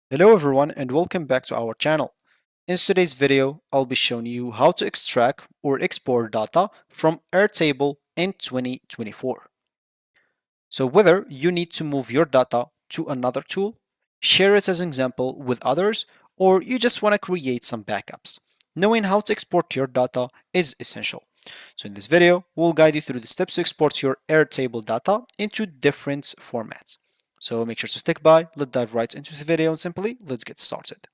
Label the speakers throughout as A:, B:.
A: Hello everyone and welcome back to our channel. In today's video, I'll be showing you how to extract or export data from Airtable in 2024. So whether you need to move your data to another tool, share it as an example with others, or you just want to create some backups, knowing how to export your data is essential. So in this video, we'll guide you through the steps to export your Airtable data into different formats. So make sure to stick by, let's dive right into the video and simply let's get started.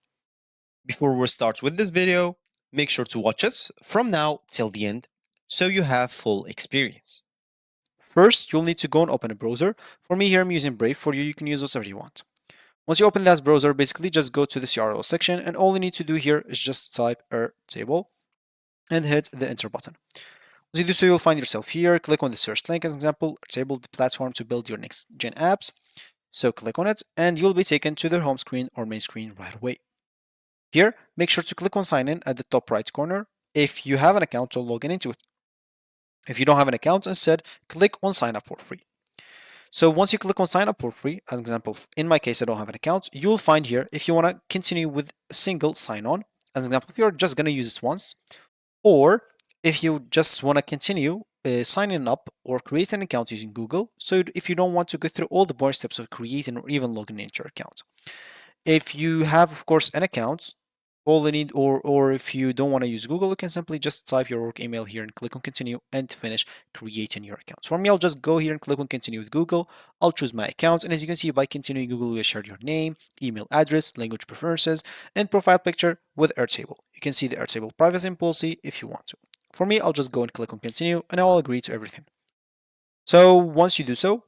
B: Before we start with this video, make sure to watch us from now till the end so you have full experience.
A: First, you'll need to go and open a browser. For me here, I'm using Brave. For you, you can use whatever you want. Once you open that browser, basically just go to this URL section, and all you need to do here is just type Airtable and hit the enter button. Once you do so, you'll find yourself here. Click on the search link as an example, Airtable, the platform to build your next gen apps. So click on it, and you'll be taken to the home screen or main screen right away. Here, make sure to click on sign in at the top right corner if you have an account to log in into it. If you don't have an account, instead, click on sign up for free. So once you click on sign up for free, as an example, in my case, I don't have an account, you'll find here if you want to continue with a single sign on, as an example, if you're just going to use this once, or if you just want to continue signing up or create an account using Google. So if you don't want to go through all the boring steps of creating or even logging into your account. If you have, of course, an account, all you need, or if you don't want to use Google, you can simply just type your work email here and click on continue and finish creating your account. For me, I'll just go here and click on continue with Google. I'll choose my account, and as you can see, by continuing Google, will share your name, email address, language preferences, and profile picture with Airtable. You can see the Airtable privacy policy if you want to. For me, I'll just go and click on continue, and I'll agree to everything. So once you do so,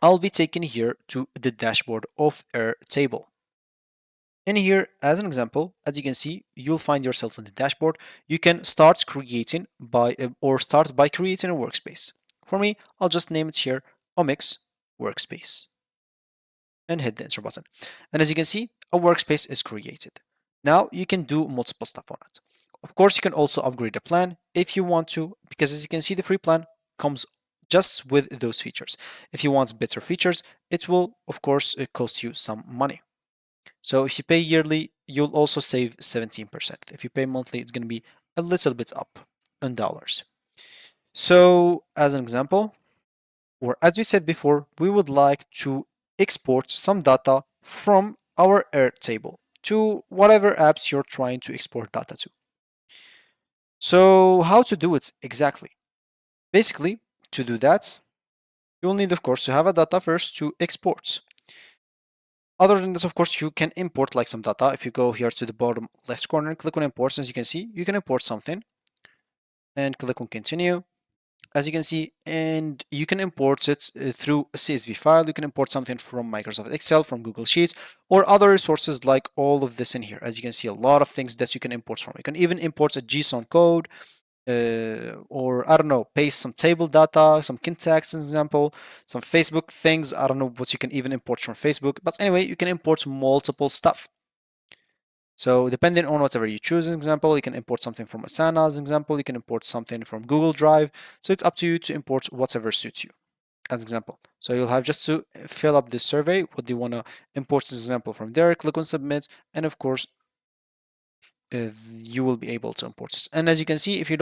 A: I'll be taken here to the dashboard of Airtable. In here, as an example, as you can see, you'll find yourself in the dashboard. You can start creating or start by creating a workspace. For me, I'll just name it here Omics Workspace and hit the enter button. And as you can see, a workspace is created. Now you can do multiple stuff on it. Of course, you can also upgrade the plan if you want to, because as you can see, the free plan comes just with those features. If you want better features, it will, of course, cost you some money. So if you pay yearly, you'll also save 17%. If you pay monthly, it's going to be a little bit up in dollars. So as an example, or as we said before, we would like to export some data from our Airtable to whatever apps you're trying to export data to. So how to do it exactly? Basically, to do that, you'll need, of course, to have a data first to export. Other than this, of course, you can import like some data. If you go here to the bottom left corner and click on imports, as you can see, you can import something and click on continue. As you can see, and you can import it through a CSV file. You can import something from Microsoft Excel, from Google Sheets, or other resources like all of this in here. As you can see, a lot of things that you can import from. You can even import a JSON code, or I don't know, paste some table data, some syntax, example, some Facebook things. I don't know what you can even import from Facebook, but anyway, you can import multiple stuff. So depending on whatever you choose, as example, you can import something from Asana, as example, you can import something from Google Drive. So it's up to you to import whatever suits you, as example. So you'll have just to fill up this survey, what do you want to import as example from there, click on submit, and of course, you will be able to import this. And as you can see, if you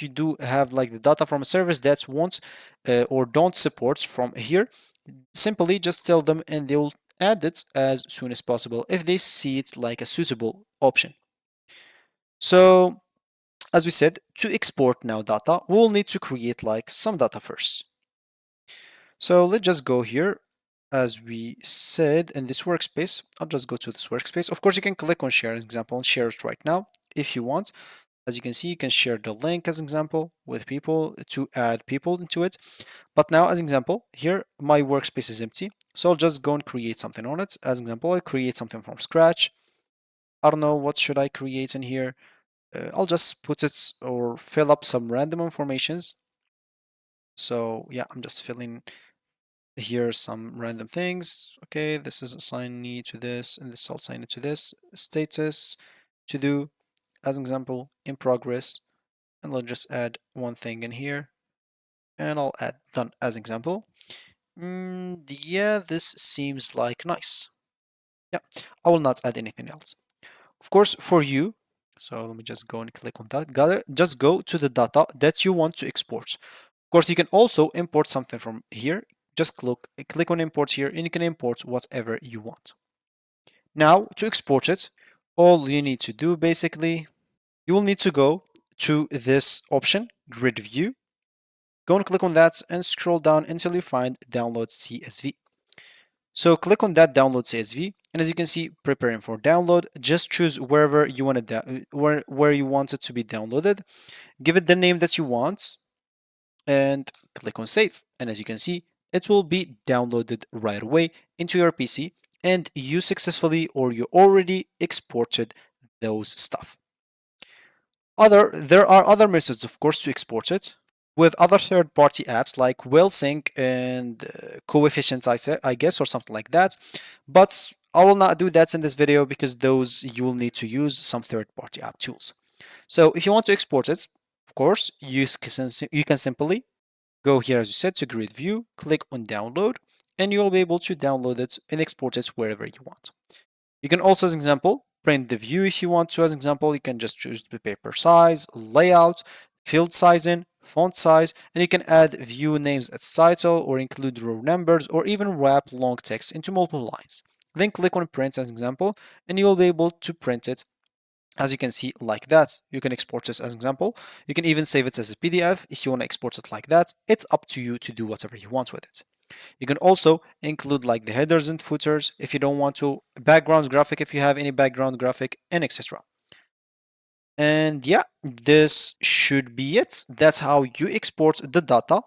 A: do have like the data from a service that wants or don't support from here, simply just tell them and they will add it as soon as possible if they see it like a suitable option. So as we said, to export now data, we'll need to create like some data first. So let's just go here. As we said in this workspace, I'll just go to this workspace. Of course, you can click on share as example and share it right now if you want. As you can see, you can share the link as example with people to add people into it. But now as example, here my workspace is empty. So I'll just go and create something on it. As example, I create something from scratch. I don't know what should I create in here. I'll just put it or fill up some random informations. So yeah, I'm just filling here some random things. Okay, this is assignee to this, and this I'll assign it to this. Status, to do, as an example, in progress, and let's just add one thing in here, and I'll add done as an example. Yeah, this seems like nice. Yeah, I will not add anything else. Of course, for you, so let me just go and click on that. Just go to the data that you want to export. Of course, you can also import something from here. Just click on import here and you can import whatever you want. Now, to export it, all you need to do basically, you will need to go to this option, grid view. Go and click on that and scroll down until you find download CSV. So click on that download CSV, and as you can see, preparing for download. Just choose wherever you want to where you want it to be downloaded. Give it the name that you want, and click on save. And as you can see, it will be downloaded right away into your PC, and you successfully or you already exported those stuff. There are other methods, of course, to export it with other third-party apps like WellSync and Coefficient, I guess, or something like that. But I will not do that in this video because those you will need to use some third-party app tools. So if you want to export it, of course, you can simply go here, as you said, to grid view, click on download, and you'll be able to download it and export it wherever you want. You can also, as an example, print the view if you want to. As an example, you can just choose the paper size, layout, field sizing, font size, and you can add view names as title or include row numbers or even wrap long text into multiple lines. Then click on print as an example, and you'll be able to print it as you can see like that. You can export this as an example. You can even save it as a PDF if you want to export it like that. It's up to you to do whatever you want with it. You can also include like the headers and footers if you don't want to, background graphic if you have any background graphic, and etc. And yeah, this should be it. That's how you export the data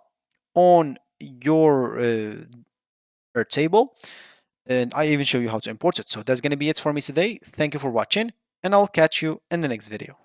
A: on your Airtable. And I even show you how to import it. So that's going to be it for me today. Thank you for watching, and I'll catch you in the next video.